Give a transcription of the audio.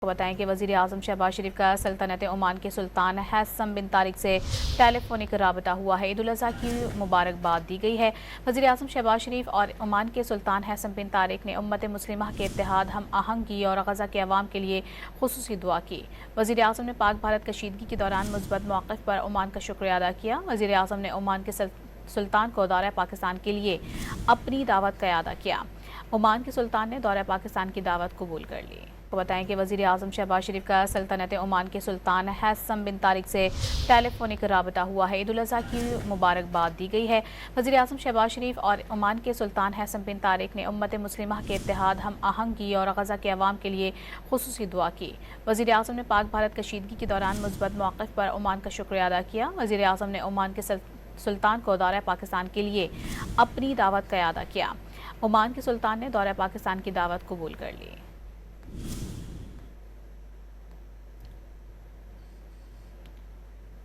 کو بتائیں کہ وزیر اعظم شہباز شریف کا سلطنت عمان کے سلطان حیثم بن طارق سے ٹیلیفونک رابطہ ہوا ہے۔ عید الاضحیٰ کی مبارکباد دی گئی ہے۔ وزیر اعظم شہباز شریف اور عمان کے سلطان حیثم بن طارق نے امت مسلمہ کے اتحاد، ہم آہنگی اور غزہ کے عوام کے لیے خصوصی دعا کی۔ وزیر اعظم نے پاک بھارت کشیدگی کے دوران مثبت موقف پر عمان کا شکریہ ادا کیا۔ وزیر اعظم نے عمان کے سلطان کو دورہ پاکستان کے لیے اپنی دعوت کا اعادہ کیا۔ عمان کے سلطان نے دورہ پاکستان کی دعوت قبول کر لی۔ کو بتائیں کہ وزیر اعظم شہباز شریف کا سلطنت عمان کے سلطان حیثم بن طارق سے ٹیلیفونک رابطہ ہوا ہے۔ عید الاضحیٰ کی مبارکباد دی گئی ہے۔ وزیر اعظم شہباز شریف اور عمان کے سلطان حیثم بن طارق نے امت مسلمہ کے اتحاد، ہم آہنگی اور غزہ کے عوام کے لیے خصوصی دعا کی۔ وزیر اعظم نے پاک بھارت کشیدگی کے دوران مثبت موقف پر عمان کا شکریہ ادا کیا۔ وزیر اعظم نے عمان کے سلطان کو دورہ پاکستان کے لیے اپنی دعوت کا اعادہ کیا۔ عمان کے سلطان نے دورہ پاکستان کی دعوت قبول کر لی۔